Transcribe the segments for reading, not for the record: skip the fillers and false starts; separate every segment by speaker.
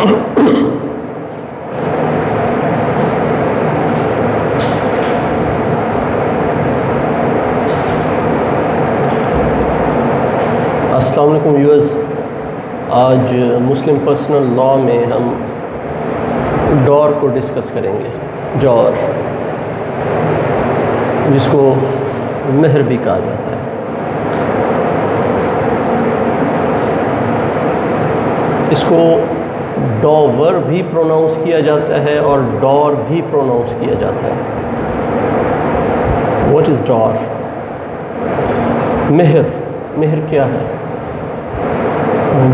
Speaker 1: السلام علیکم ویورز، آج مسلم پرسنل لاء میں ہم ڈور کو ڈسکس کریں گے۔ ڈور، جس کو مہر بھی کہا جاتا ہے۔ اس کو ڈاور بھی پروناؤنس کیا جاتا ہے اور ڈور بھی پروناؤنس کیا جاتا ہے۔ واٹ از ڈور؟ مہر کیا ہے؟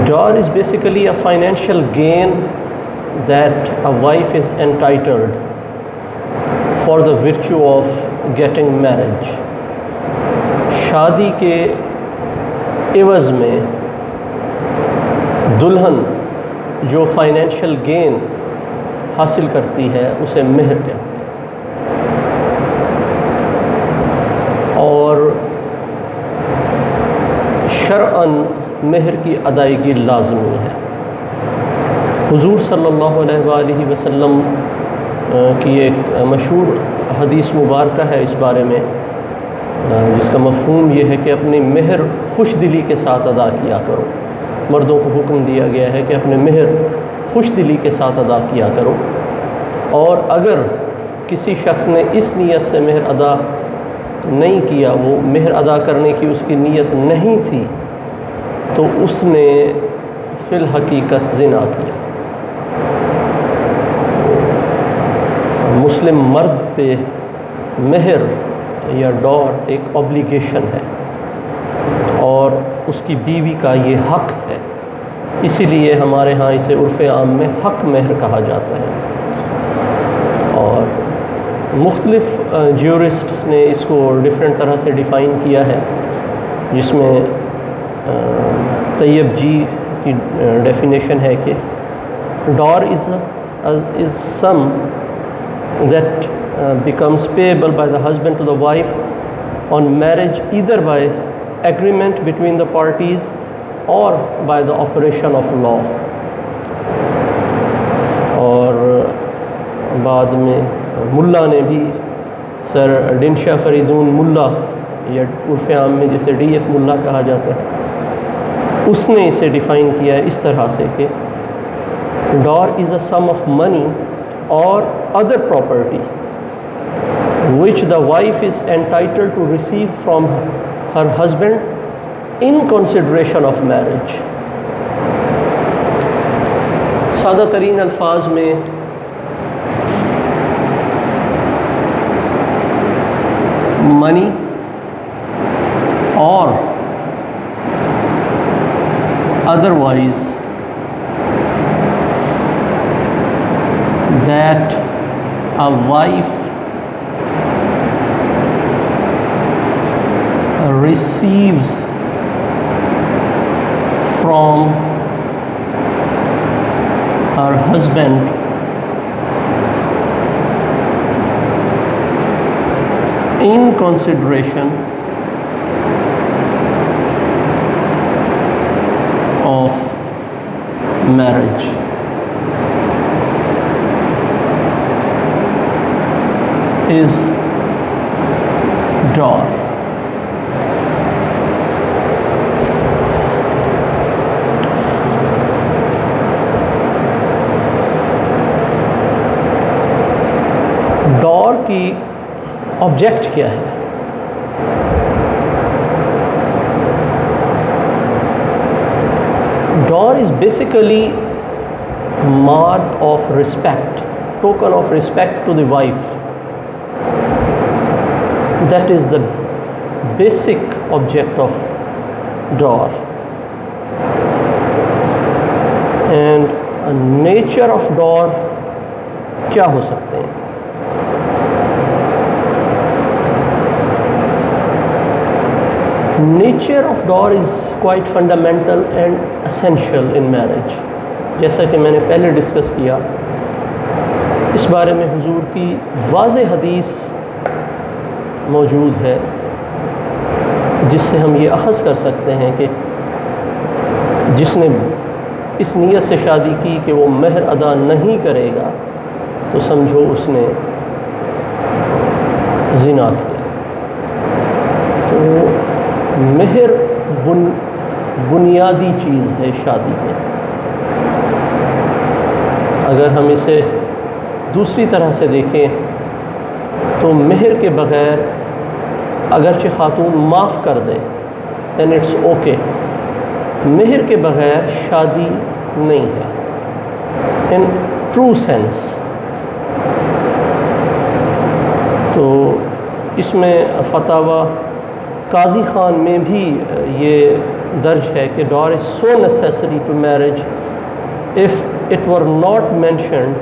Speaker 1: Dowry is basically a financial gain that a wife is entitled for the virtue of getting marriage. شادی کے عوض میں دلہن جو فائنینشیل گین حاصل کرتی ہے اسے مہر کہتے ہیں، اور شرعاً مہر کی ادائیگی لازمی ہے۔ حضور صلی اللہ علیہ وآلہ وسلم کی ایک مشہور حدیث مبارکہ ہے اس بارے میں، جس کا مفہوم یہ ہے کہ اپنی مہر خوش دلی کے ساتھ ادا کیا کرو۔ مردوں کو حکم دیا گیا ہے کہ اپنے مہر خوش دلی کے ساتھ ادا کیا کرو، اور اگر کسی شخص نے اس نیت سے مہر ادا نہیں کیا، وہ مہر ادا کرنے کی اس کی نیت نہیں تھی، تو اس نے فی الحقیقت زنا کیا۔ مسلم مرد پہ مہر یا ڈور ایک اوبلیگیشن ہے، اور اس کی بیوی کا یہ حق ہے۔ اسی لیے ہمارے ہاں اسے عرف عام میں حق مہر کہا جاتا ہے، اور مختلف جیورسٹس نے اس کو ڈفرینٹ طرح سے ڈیفائن کیا ہے، جس میں طیب جی کی ڈیفینیشن ہے کہ dower is sum that becomes payable by the husband to the wife on marriage either by agreement between the parties اور by the operation of law. اور بعد میں ملا نے بھی، سر ڈنشا فریدون ملا، یا عرف عام میں جسے ڈی ایف ملا کہا جاتا ہے، اس نے اسے ڈیفائن کیا ہے اس طرح سے کہ dower is a some of money اور other property which the wife is entitled to receive from her husband in consideration of marriage۔ سادہ ترین الفاظ میں منی اور otherwise that a wife receives from her husband in consideration of marriage۔ is ڈور۔ ڈور کی object کیا ہے؟ ڈور is basically mark of respect, token of respect to the wife. That is the basic object of door. And a nature of door کیا ہو سکتے ہیں؟ Nature of door is quite fundamental and essential in marriage۔ جیسا کہ میں نے پہلے discuss کیا، اس بارے میں حضور کی واضح حدیث موجود ہے، جس سے ہم یہ اخذ کر سکتے ہیں کہ جس نے اس نیت سے شادی کی کہ وہ مہر ادا نہیں کرے گا تو سمجھو اس نے زنا کیا۔ تو مہر بنیادی چیز ہے شادی میں۔ اگر ہم اسے دوسری طرح سے دیکھیں تو مہر کے بغیر اگرچہ خاتون معاف کر دے then it's okay، مہر کے بغیر شادی نہیں ہے in true sense۔ تو اس میں فتاوی قاضی خان میں بھی یہ درج ہے کہ ڈور is so necessary to marriage if it were not mentioned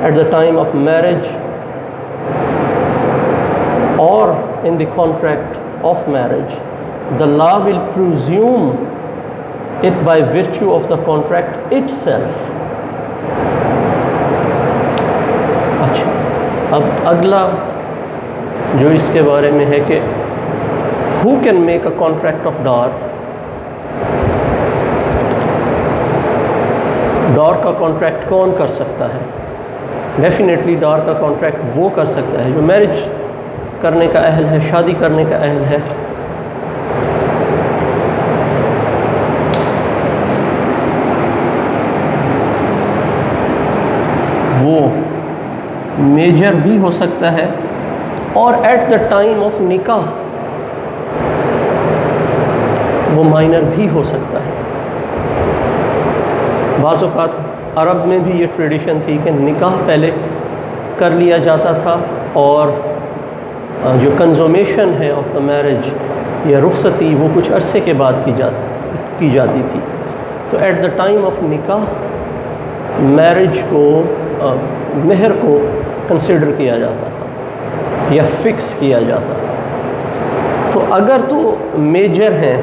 Speaker 1: at the time of marriage or in the contract of marriage, the law will presume it by virtue of the contract itself۔ اچھا، اب اگلا جو اس کے بارے میں ہے کہ who can make a contract of dowry؟ Dar کا کانٹریکٹ کون کر سکتا ہے؟ ڈیفینیٹلی ڈار کا کانٹریکٹ وہ کر سکتا ہے جو میرج کرنے کا اہل ہے، شادی کرنے کا اہل ہے۔ وہ میجر بھی ہو سکتا ہے اور ایٹ دا ٹائم آف نکاح وہ مائنر بھی ہو سکتا ہے۔ بعض اوقات عرب میں بھی یہ ٹریڈیشن تھی کہ نکاح پہلے کر لیا جاتا تھا اور جو کنزومیشن ہے آف دا میرج یا رخصتی وہ کچھ عرصے کے بعد کی جاتی تھی۔ تو ایٹ دا ٹائم آف نکاح میرج کو مہر کو کنسیڈر کیا جاتا تھا یا فکس کیا جاتا تھا۔ تو اگر تو میجر ہیں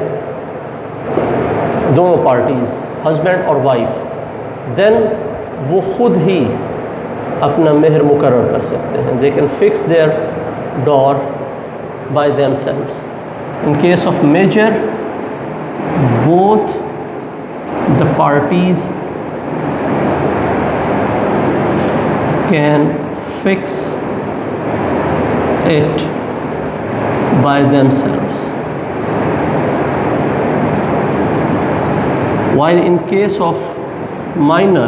Speaker 1: دونوں پارٹیز ہسبینڈ اور وائف دین وہ خود ہی اپنا مہر مقرر کر سکتے ہیں۔ They can fix their dower by themselves. In case of major both the parties can fix it by themselves, while in case of minor,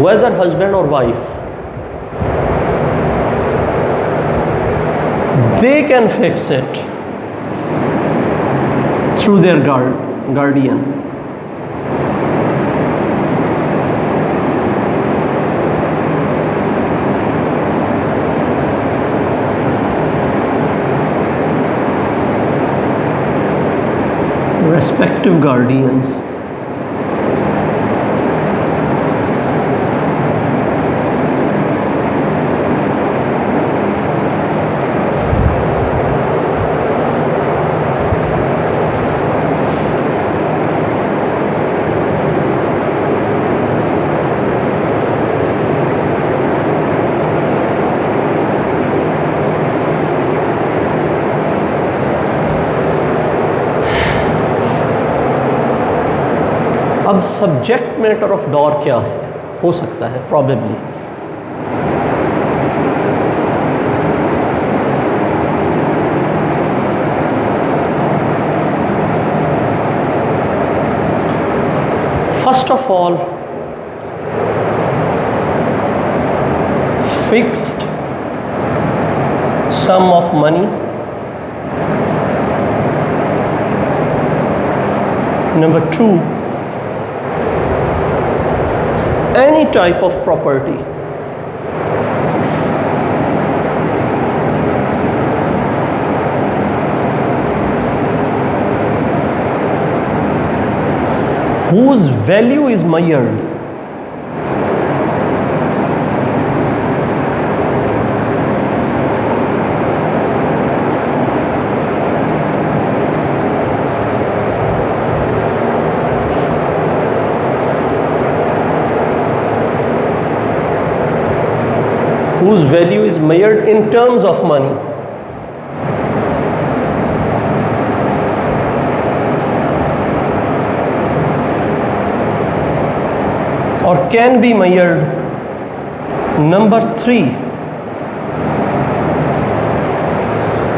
Speaker 1: whether husband or wife, they can fix it through their guardian. Respective guardians. اب subject matter of ڈور کیا ہے؟ ہو سکتا ہے probably first of all fixed some of money, number 2 any type of property, whose value is measured in terms of money. or can be measured. Number 3,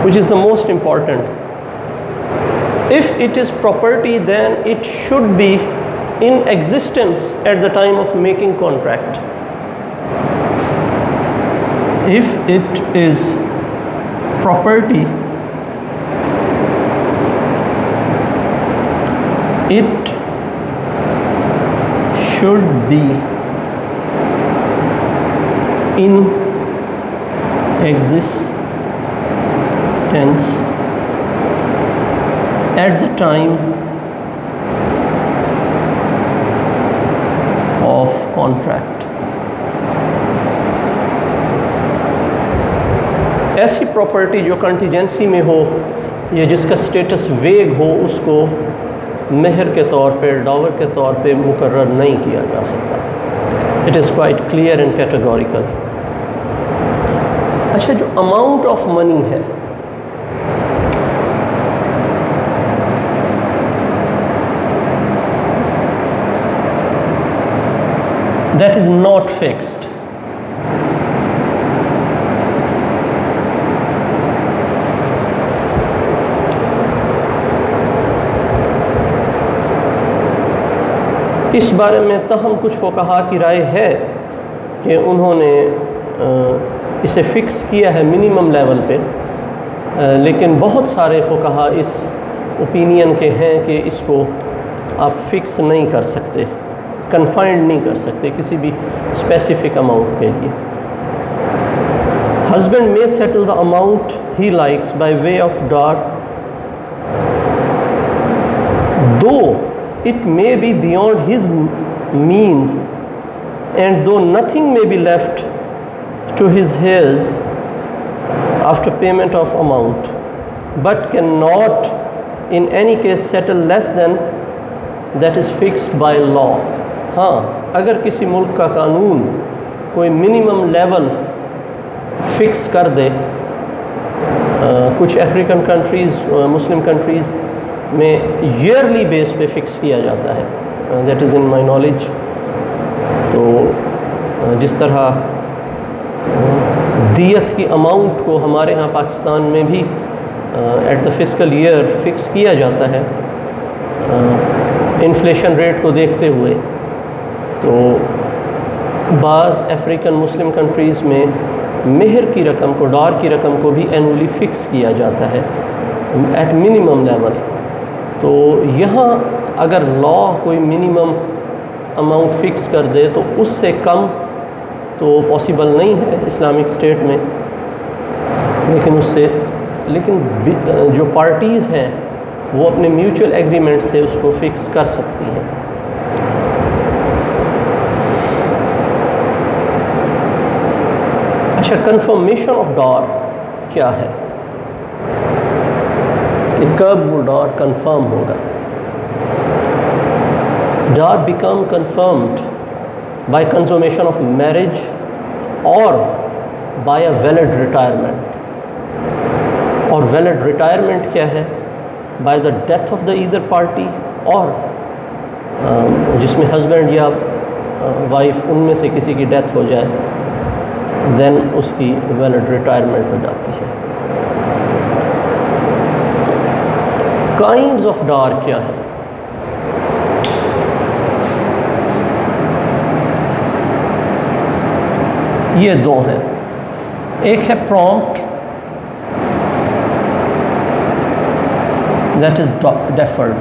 Speaker 1: which is the most important, if it is property, then it should be in existence at the time of making contract. If it is property, it should be in existence at the time of contract. ایسی property جو contingency میں ہو یا جس کا status ویگ ہو، اس کو مہر کے طور پہ، ڈاور کے طور پہ مقرر نہیں کیا جا سکتا. It is quite clear and categorical. اچھا، جو اماؤنٹ آف منی ہے، that is not fixed. اس بارے میں تاہم کچھ فقہا کی رائے ہے کہ انہوں نے اسے فکس کیا ہے منیمم لیول پہ، لیکن بہت سارے فقہا اس اوپینین کے ہیں کہ اس کو آپ فکس نہیں کر سکتے، کنفائنڈ نہیں کر سکتے کسی بھی اسپیسیفک اماؤنٹ کے لیے. Husband may settle the amount he likes by way of dar, though it may be beyond his means and though nothing may be left to his heirs after payment of amount, but cannot in any case settle less than that is fixed by law. ہاں، اگر کسی ملک کا قانون کوئی minimum level fix کر دے، کچھ African countries, مسلم countries میں yearly بیس پہ فکس کیا جاتا ہے، that is in my knowledge. تو جس طرح دیت کی اماؤنٹ کو ہمارے ہاں پاکستان میں بھی at the fiscal year fix کیا جاتا ہے انفلیشن ریٹ کو دیکھتے ہوئے، تو بعض افریقن مسلم کنٹریز میں مہر کی رقم کو، ڈار کی رقم کو بھی اینولی فکس کیا جاتا ہے ایٹ منیمم لیول. تو یہاں اگر لا کوئی منیمم اماؤنٹ فکس کر دے تو اس سے کم تو پاسبل نہیں ہے اسلامک اسٹیٹ میں، لیکن جو پارٹیز ہیں وہ اپنے میوچل ایگریمنٹ سے اس کو فکس کر سکتی ہیں. اچھا، کنفرمیشن آف ڈار کیا ہے کہ کب وہ ڈار کنفرم ہوگا؟ Dar become confirmed by consummation of marriage اور بائی اے ویلڈ ریٹائرمنٹ. اور ویلڈ ریٹائرمنٹ کیا ہے؟ By the death of the either party, اور جس میں ہسبینڈ یا وائف ان میں سے کسی کی ڈیتھ ہو جائے، دین اس کی ویلڈ ریٹائرمنٹ ہو جاتی ہے. کائنڈز آف ڈار کیا ہے؟ یہ دو ہیں. ایک ہے پرومپٹ، دیٹ از ڈیفرڈ.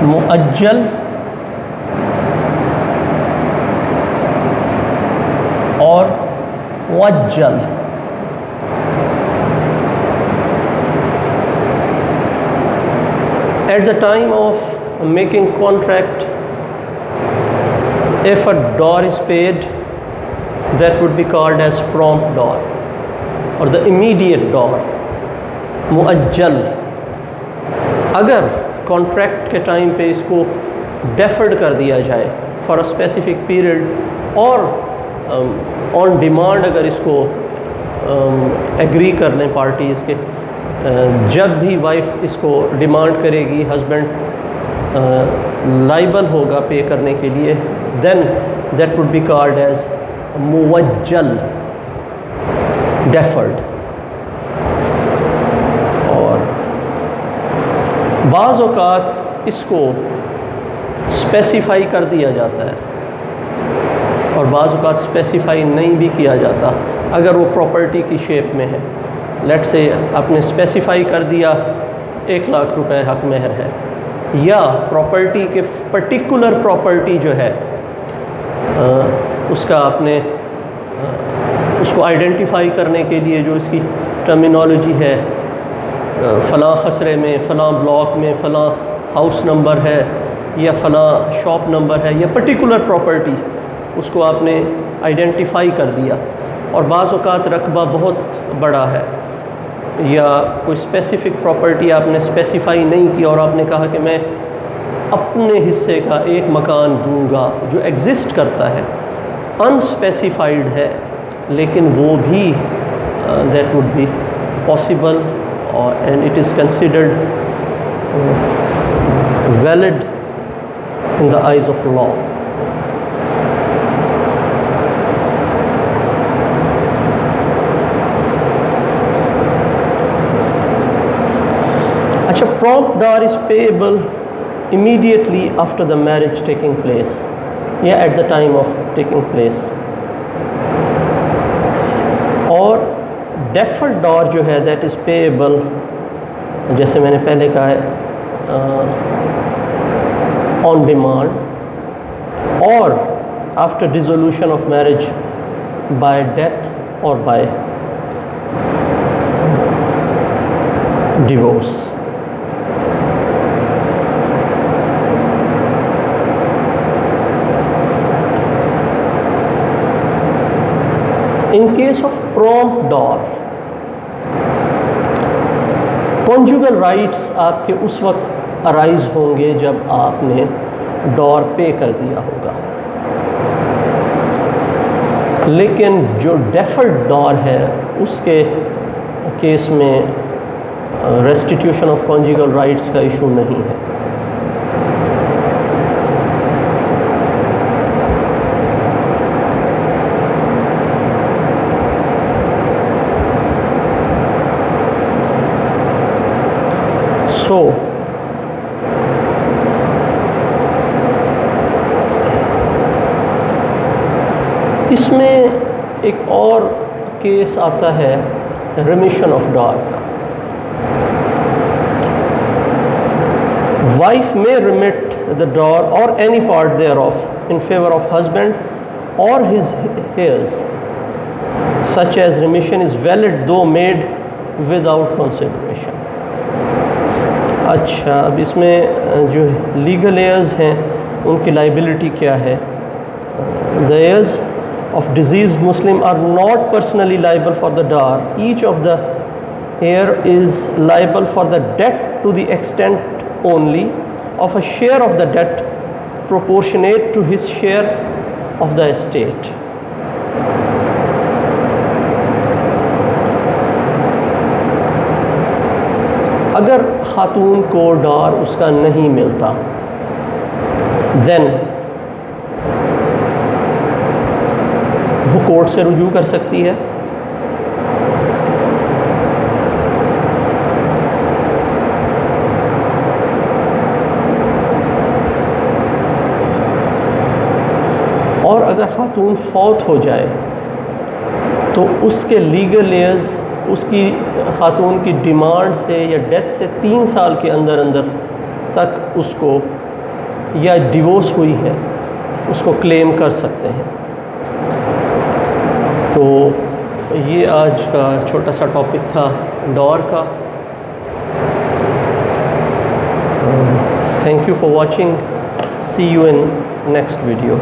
Speaker 1: مؤجل اور مؤجل. At the time of making contract, if a dor is paid, that would be called as prompt dor or the immediate dor. مؤجل، اگر کانٹریکٹ کے ٹائم پہ اس کو ڈیفرڈ کر دیا جائے فار اے اسپیسیفک پیریڈ، اور on demand اگر اس کو ایگری کر لیں پارٹیز کے، جب بھی وائف اس کو ڈیمانڈ کرے گی ہسبینڈ لائبل ہوگا پے کرنے کے لیے، then that would be called as موجل ڈیفرڈ. اور بعض اوقات اس کو اسپیسیفائی کر دیا جاتا ہے اور بعض اوقات اسپیسیفائی نہیں بھی کیا جاتا اگر وہ پراپرٹی کی شیپ میں ہے. لیٹ سے آپ نے اسپیسیفائی کر دیا 1,00,000 روپے حق مہر ہے، یا پراپرٹی کے پرٹیکولر پراپرٹی جو ہے اس کا آپ نے اس کو آئیڈینٹیفائی کرنے کے لیے جو اس کی ٹرمینالوجی ہے، فلاں خسرے میں، فلاں بلاک میں فلاں ہاؤس نمبر ہے یا فلاں شاپ نمبر ہے، یا پرٹیکولر پراپرٹی اس کو آپ نے آئیڈینٹیفائی کر دیا. اور بعض اوقات رقبہ بہت بڑا ہے یا کوئی اسپیسیفک پراپرٹی آپ نے اسپیسیفائی نہیں کی اور آپ نے کہا کہ میں اپنے حصے کا ایک مکان دوں گا جو ایگزسٹ کرتا ہے، انسپیسیفائڈ ہے، لیکن وہ بھی that would be possible and it is considered valid in the eyes of law. اچھا، prompt dowry is payable immediately after the marriage taking place یا at the time of taking place. اور deferred dowry جو ہے that is payable جیسے میں نے پہلے کہا ہے on demand اور after dissolution of marriage by death or by divorce. In case of prompt dowry, conjugal rights آپ کے اس وقت ارائز ہوں گے جب آپ نے ڈور پے کر دیا ہوگا، لیکن جو ڈیفرڈ ڈور ہے اس کے کیس میں ریسٹیٹیوشن آف کنجوگل رائٹس کا ایشو نہیں ہے. اس میں ایک اور کیس آتا ہے ریمیشن آف ڈار کا. Wife may remit the dowry or any part thereof in favor of husband or his heirs, such as remission is valid though made without consideration. اچھا، اب اس میں جو لیگل ایئرز ہیں ان کی لائبلٹی کیا ہے؟ The heirs of deceased Muslim are not personally liable for the dowry. Each of the heir is liable for the debt to the extent only of a share of the debt proportionate to his share of the estate. اگر خاتون کو ڈار اس کا نہیں ملتا دین وہ court سے رجوع کر سکتی ہے. اور اگر خاتون فوت ہو جائے تو اس کے لیگل ایئرز اس کی خاتون کی ڈیمانڈ سے یا ڈیتھ سے 3 سال کے اندر اندر تک اس کو یا ڈیورس ہوئی ہے اس کو کلیم کر سکتے ہیں. تو یہ آج کا چھوٹا سا ٹاپک تھا ڈور کا. Thank you for watching. See you in next video.